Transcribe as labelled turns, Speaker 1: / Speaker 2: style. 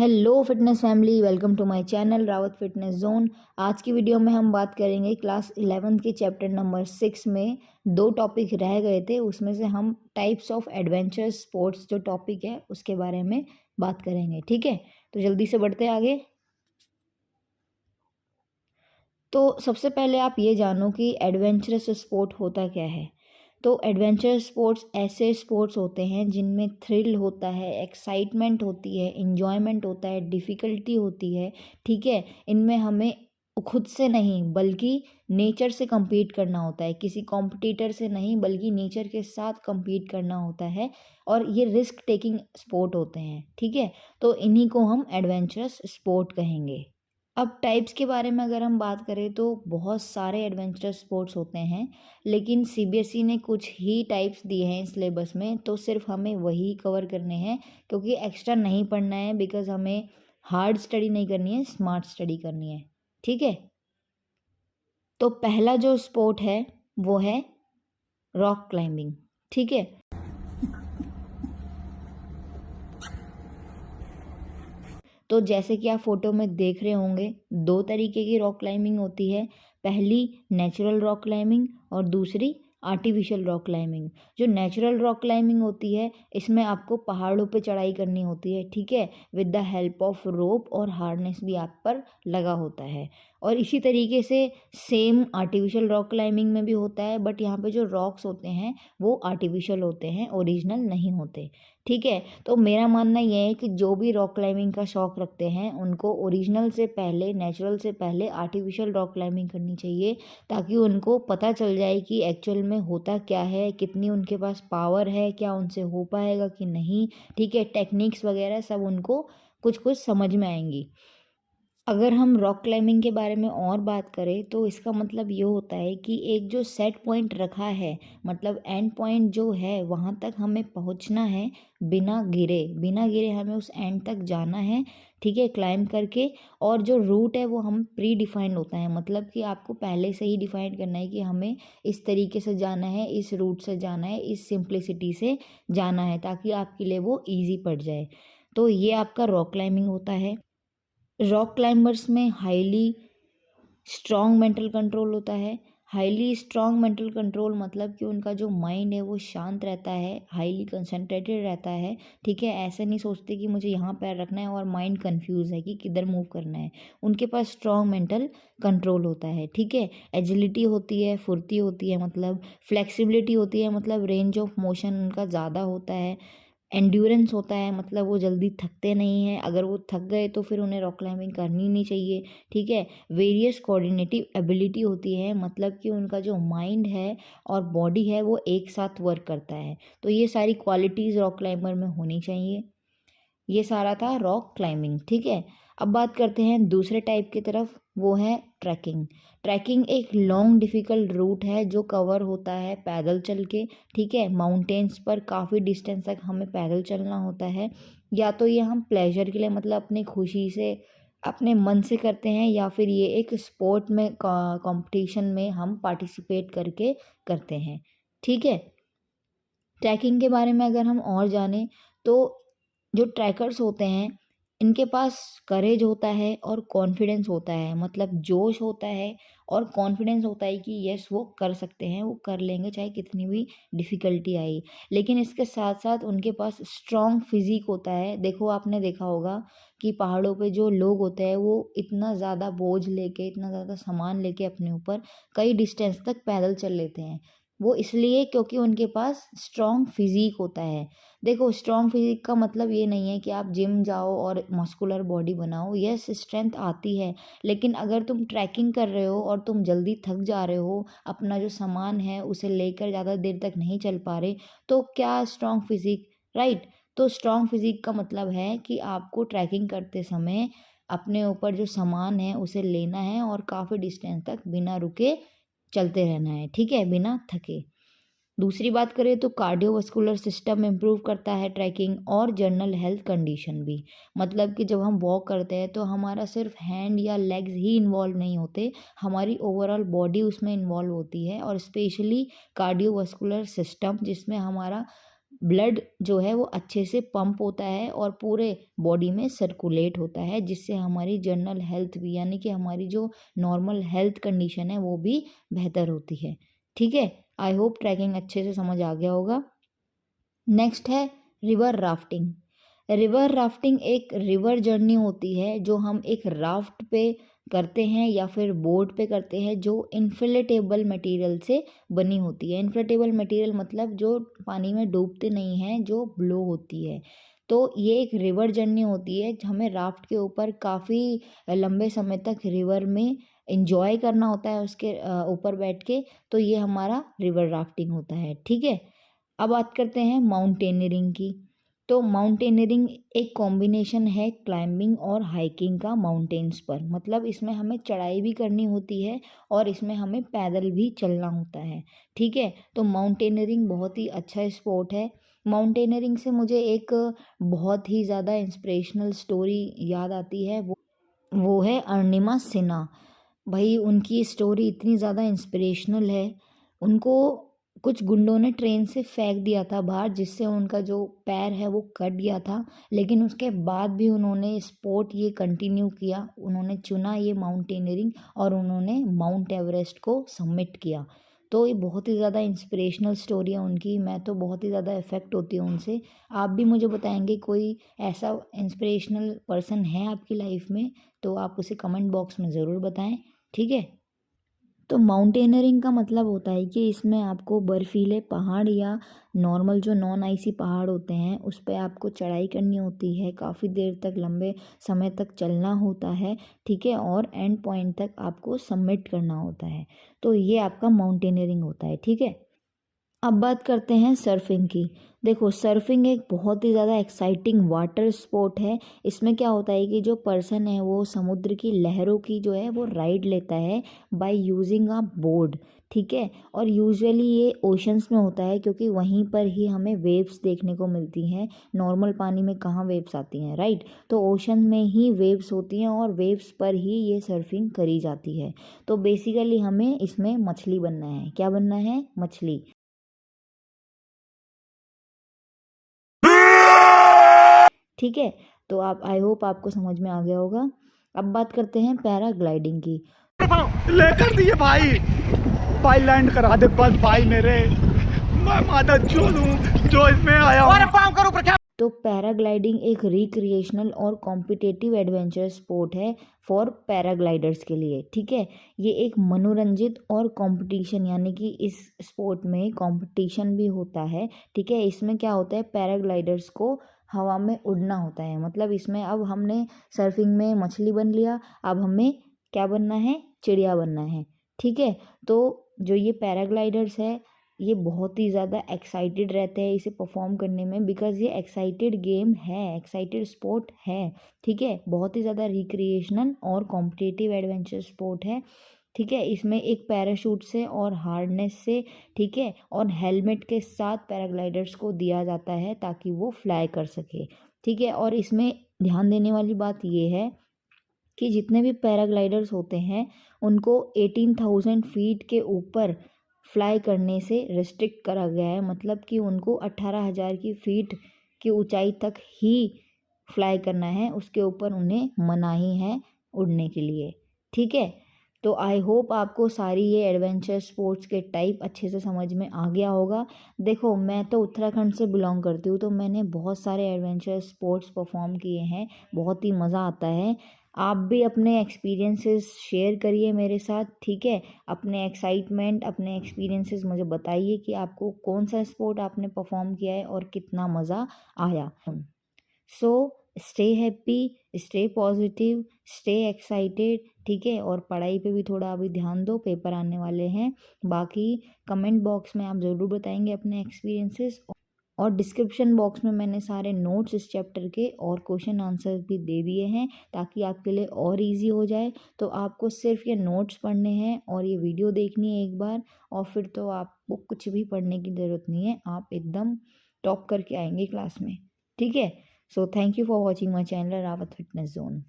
Speaker 1: Hello fitness family, welcome to my channel Rawat fitness zone. आज की video में हम बात करेंगे क्लास 11th के चैप्टर नंबर 6 में दो टॉपिक रह गए थे। उसमें से हम टाइप्स ऑफ एडवेंचर स्पोर्ट्स जो टॉपिक है उसके बारे में बात करेंगे। ठीक है, तो जल्दी से बढ़ते आगे। तो सबसे पहले आप ये जानो कि एडवेंचरस स्पोर्ट होता क्या है। तो एडवेंचर स्पोर्ट्स ऐसे स्पोर्ट्स होते हैं जिनमें थ्रिल होता है, एक्साइटमेंट होती है, इन्जॉयमेंट होता है, डिफ़िकल्टी होती है। ठीक है, इनमें हमें खुद से नहीं बल्कि नेचर से compete करना होता है, किसी कॉम्पिटिटर से नहीं बल्कि नेचर के साथ compete करना होता है। और ये रिस्क टेकिंग स्पोर्ट होते हैं। ठीक है, तो इन्हीं को हम एडवेंचरस स्पोर्ट कहेंगे। अब टाइप्स के बारे में अगर हम बात करें तो बहुत सारे एडवेंचर स्पोर्ट्स होते हैं, लेकिन सीबीएसई ने कुछ ही टाइप्स दिए हैं सिलेबस में, तो सिर्फ हमें वही कवर करने हैं क्योंकि एक्स्ट्रा नहीं पढ़ना है। बिकॉज हमें हार्ड स्टडी नहीं करनी है, स्मार्ट स्टडी करनी है। ठीक है, तो पहला जो स्पोर्ट है वो है रॉक क्लाइंबिंग। ठीक है, तो जैसे कि आप फोटो में देख रहे होंगे, दो तरीके की रॉक क्लाइंबिंग होती है। पहली नेचुरल रॉक क्लाइंबिंग और दूसरी आर्टिफिशियल रॉक क्लाइंबिंग। जो नेचुरल रॉक क्लाइंबिंग होती है इसमें आपको पहाड़ों पे चढ़ाई करनी होती है। ठीक है, with the help of rope और हार्नेस भी आप पर लगा होता है। और इसी तरीके से सेम आर्टिफिशियल रॉक क्लाइंबिंग में भी होता है, बट यहाँ पे जो रॉक्स होते हैं वो आर्टिफिशियल होते हैं, ओरिजिनल नहीं होते। ठीक है, तो मेरा मानना यह है कि जो भी रॉक क्लाइंबिंग का शौक़ रखते हैं उनको ओरिजिनल से पहले, नेचुरल से पहले आर्टिफिशियल रॉक क्लाइंबिंग करनी चाहिए, ताकि उनको पता चल जाए कि एक्चुअल में होता क्या है, कितनी उनके पास पावर है, क्या उनसे हो पाएगा कि नहीं। ठीक है, टेक्निक्स वगैरह सब उनको कुछ कुछ समझ में आएंगी। अगर हम रॉक क्लाइंबिंग के बारे में और बात करें तो इसका मतलब ये होता है कि एक जो सेट पॉइंट रखा है, मतलब एंड पॉइंट जो है वहाँ तक हमें पहुँचना है बिना गिरे हमें उस एंड तक जाना है। ठीक है, क्लाइंब करके। और जो रूट है वो हम प्री डिफाइंड होता है, मतलब कि आपको पहले से ही डिफाइंड करना है कि हमें इस तरीके से जाना है, इस रूट से जाना है, इस सिंप्लिसिटी से जाना है, ताकि आपके लिए वो ईजी पड़ जाए। तो ये आपका रॉक क्लाइंबिंग होता है। रॉक क्लाइंबर्स में हाईली स्ट्रॉन्ग मेंटल कंट्रोल होता है। हाईली स्ट्रॉन्ग मेंटल कंट्रोल मतलब कि उनका जो माइंड है वो शांत रहता है, हाईली कंसंट्रेटेड रहता है। ठीक है, ऐसे नहीं सोचते कि मुझे यहाँ पैर रखना है और माइंड कंफ्यूज है कि किधर मूव करना है। उनके पास स्ट्रॉन्ग मेंटल कंट्रोल होता है। ठीक है, एजिलिटी होती है, फुर्ती होती है, मतलब फ्लेक्सिबिलिटी होती है, मतलब रेंज ऑफ मोशन उनका ज़्यादा होता है। एंड्योरेंस होता है, मतलब वो जल्दी थकते नहीं हैं। अगर वो थक गए तो फिर उन्हें रॉक क्लाइंबिंग करनी नहीं चाहिए। ठीक है, वेरियस कोऑर्डिनेटिव एबिलिटी होती है, मतलब कि उनका जो माइंड है और बॉडी है वो एक साथ वर्क करता है। तो ये सारी क्वालिटीज़ रॉक क्लाइंबर में होनी चाहिए। ये सारा था रॉक क्लाइंबिंग। ठीक है, अब बात करते हैं दूसरे टाइप की तरफ, वो है ट्रैकिंग। ट्रैकिंग एक लॉन्ग डिफ़िकल्ट रूट है जो कवर होता है पैदल चल के। ठीक है, माउंटेन्स पर काफ़ी डिस्टेंस तक हमें पैदल चलना होता है। या तो ये हम प्लेजर के लिए, मतलब अपनी खुशी से, अपने मन से करते हैं, या फिर ये एक स्पोर्ट में कंपटीशन में हम पार्टिसिपेट करके करते हैं। ठीक है, ट्रैकिंग के बारे में अगर हम और जानें तो जो ट्रैकर्स होते हैं इनके पास करेज होता है और कॉन्फिडेंस होता है, मतलब जोश होता है और कॉन्फिडेंस होता है कि यस वो कर सकते हैं, वो कर लेंगे चाहे कितनी भी डिफ़िकल्टी आई। लेकिन इसके साथ साथ उनके पास स्ट्रॉन्ग फिजिक होता है। देखो, आपने देखा होगा कि पहाड़ों पे जो लोग होते हैं वो इतना ज़्यादा बोझ लेके, इतना ज़्यादा सामान लेके अपने ऊपर कई डिस्टेंस तक पैदल चल लेते हैं। वो इसलिए क्योंकि उनके पास स्ट्रॉन्ग फिजिक होता है। देखो, स्ट्रॉन्ग फिजिक का मतलब ये नहीं है कि आप जिम जाओ और मस्कुलर बॉडी बनाओ। यस, स्ट्रेंथ आती है, लेकिन अगर तुम ट्रैकिंग कर रहे हो और तुम जल्दी थक जा रहे हो, अपना जो सामान है उसे लेकर ज़्यादा देर तक नहीं चल पा रहे, तो क्या स्ट्रॉन्ग फिजिक, राइट। तो स्ट्रॉन्ग फिजिक का मतलब है कि आपको ट्रैकिंग करते समय अपने ऊपर जो सामान है उसे लेना है और काफ़ी डिस्टेंस तक बिना रुके चलते रहना है। ठीक है, बिना थके। दूसरी बात करें तो कार्डियोवास्कुलर सिस्टम इम्प्रूव करता है ट्रैकिंग, और जनरल हेल्थ कंडीशन भी। मतलब कि जब हम वॉक करते हैं तो हमारा सिर्फ हैंड या लेग्स ही इन्वॉल्व नहीं होते, हमारी ओवरऑल बॉडी उसमें इन्वॉल्व होती है। और स्पेशली कार्डियोवास्कुलर सिस्टम, जिसमें हमारा ब्लड जो है वो अच्छे से पंप होता है और पूरे बॉडी में सर्कुलेट होता है, जिससे हमारी जनरल हेल्थ भी यानी कि हमारी जो नॉर्मल हेल्थ कंडीशन है वो भी बेहतर होती है। ठीक है, आई होप ट्रैकिंग अच्छे से समझ आ गया होगा। नेक्स्ट है रिवर राफ्टिंग। रिवर राफ्टिंग एक रिवर जर्नी होती है जो हम एक राफ्ट पे करते हैं या फिर बोट पे करते हैं, जो इन्फ्लेटेबल मटेरियल से बनी होती है। इन्फ्लेटेबल मटेरियल मतलब जो पानी में डूबते नहीं हैं, जो ब्लो होती है। तो ये एक रिवर जर्नी होती है, हमें राफ्ट के ऊपर काफ़ी लंबे समय तक रिवर में इंजॉय करना होता है उसके ऊपर बैठ के। तो ये हमारा रिवर राफ्टिंग होता है। ठीक है, अब बात करते हैं माउंटेनियरिंग की। तो माउंटेनियरिंग एक कॉम्बिनेशन है क्लाइंबिंग और हाइकिंग का माउंटेन्स पर, मतलब इसमें हमें चढ़ाई भी करनी होती है और इसमें हमें पैदल भी चलना होता है। ठीक है, तो माउंटेनियरिंग बहुत ही अच्छा स्पोर्ट है। माउंटेनियरिंग से मुझे एक बहुत ही ज़्यादा इंस्पिरेशनल स्टोरी याद आती है, वो है अरुणिमा सिन्हा। भाई उनकी स्टोरी इतनी ज़्यादा इंस्पिरेशनल है। उनको कुछ गुंडों ने ट्रेन से फेंक दिया था बाहर, जिससे उनका जो पैर है वो कट गया था, लेकिन उसके बाद भी उन्होंने स्पोर्ट ये कंटिन्यू किया। उन्होंने चुना ये माउंटेनियरिंग और उन्होंने माउंट एवरेस्ट को सबमिट किया। तो ये बहुत ही ज़्यादा इंस्पिरेशनल स्टोरी है उनकी। मैं तो बहुत ही ज़्यादा इफ़ेक्ट होती हूँ उनसे। आप भी मुझे बताएंगे कोई ऐसा इंस्पिरेशनल पर्सन है आपकी लाइफ में, तो आप उसे कमेंट बॉक्स में ज़रूर बताएं। ठीक है, तो माउंटेनियरिंग का मतलब होता है कि इसमें आपको बर्फीले पहाड़ या नॉर्मल जो नॉन आइसी पहाड़ होते हैं उस पर आपको चढ़ाई करनी होती है, काफ़ी देर तक लंबे समय तक चलना होता है। ठीक है, और एंड पॉइंट तक आपको सबमिट करना होता है। तो ये आपका माउंटेनियरिंग होता है। ठीक है, अब बात करते हैं सर्फिंग की। देखो सर्फिंग एक बहुत ही ज़्यादा एक्साइटिंग वाटर स्पोर्ट है। इसमें क्या होता है कि जो पर्सन है वो समुद्र की लहरों की जो है वो राइड लेता है बाय यूजिंग अ बोर्ड। ठीक है, और यूजुअली ये ओशंस में होता है क्योंकि वहीं पर ही हमें वेव्स देखने को मिलती हैं। नॉर्मल पानी में कहाँ वेव्स आती हैं, राइट? तो ओशन में ही वेव्स होती हैं और वेव्स पर ही ये सर्फिंग करी जाती है। तो बेसिकली हमें इसमें मछली बनना है। क्या बनना है? मछली। ठीक है, तो आप आई होप आपको समझ में आ गया होगा। अब बात करते हैं पैराग्लाइडिंग की।
Speaker 2: लेकर दिए भाई, भाई लैंड करा दे बस भाई मेरे, मैं माता चोद हूँ जो इसमें आया हूँ।
Speaker 1: तो पैराग्लाइडिंग एक रिक्रिएशनल और कॉम्पिटिटिव एडवेंचर स्पोर्ट है फॉर पैराग्लाइडर्स के लिए। ठीक है, ये एक मनोरंजित और कंपटीशन यानी कि इस स्पोर्ट में कंपटीशन भी होता है। ठीक है, इसमें क्या होता है, पैराग्लाइडर्स को हवा में उड़ना होता है। मतलब इसमें अब हमने सर्फिंग में मछली बन लिया, अब हमें क्या बनना है? चिड़िया बनना है। ठीक है, तो जो ये पैराग्लाइडर्स है ये बहुत ही ज़्यादा एक्साइटेड रहते हैं इसे परफॉर्म करने में, बिकॉज़ ये एक्साइटेड गेम है, एक्साइटेड स्पोर्ट है। ठीक है, बहुत ही ज़्यादा रिक्रिएशनल और कॉम्पिटिटिव एडवेंचर स्पोर्ट है। ठीक है, इसमें एक पैराशूट से और हार्नेस से, ठीक है, और हेलमेट के साथ पैराग्लाइडर्स को दिया जाता है ताकि वो फ्लाई कर सके। ठीक है, और इसमें ध्यान देने वाली बात ये है कि जितने भी पैराग्लाइडर्स होते हैं उनको 18,000 फीट के ऊपर फ्लाई करने से रिस्ट्रिक्ट करा गया है। मतलब कि उनको 18,000 की फीट की ऊंचाई तक ही फ्लाई करना है, उसके ऊपर उन्हें मनाही है उड़ने के लिए। ठीक है, तो आई होप आपको सारी ये एडवेंचर स्पोर्ट्स के टाइप अच्छे से समझ में आ गया होगा। देखो मैं तो उत्तराखंड से बिलोंग करती हूँ, तो मैंने बहुत सारे एडवेंचर स्पोर्ट्स परफॉर्म किए हैं, बहुत ही मज़ा आता है। आप भी अपने एक्सपीरियंसेस शेयर करिए मेरे साथ। ठीक है, अपने एक्साइटमेंट, अपने एक्सपीरियंसेस मुझे बताइए कि आपको कौन सा स्पोर्ट आपने परफॉर्म किया है और कितना मज़ा आया। So stay happy, stay positive, stay excited. ठीक है, और पढ़ाई पे भी थोड़ा अभी ध्यान दो, पेपर आने वाले हैं। बाकी कमेंट बॉक्स में आप ज़रूर बताएंगे अपने एक्सपीरियंसेस, और डिस्क्रिप्शन बॉक्स में मैंने सारे नोट्स इस चैप्टर के और क्वेश्चन आंसर भी दे दिए हैं ताकि आपके लिए और इजी हो जाए। तो आपको सिर्फ ये नोट्स पढ़ने हैं और ये वीडियो देखनी है एक बार, और फिर तो आपको कुछ भी पढ़ने की ज़रूरत नहीं है, आप एकदम टॉप करके आएंगे क्लास में। ठीक है, so thank you for watching my channel Rawat fitness zone.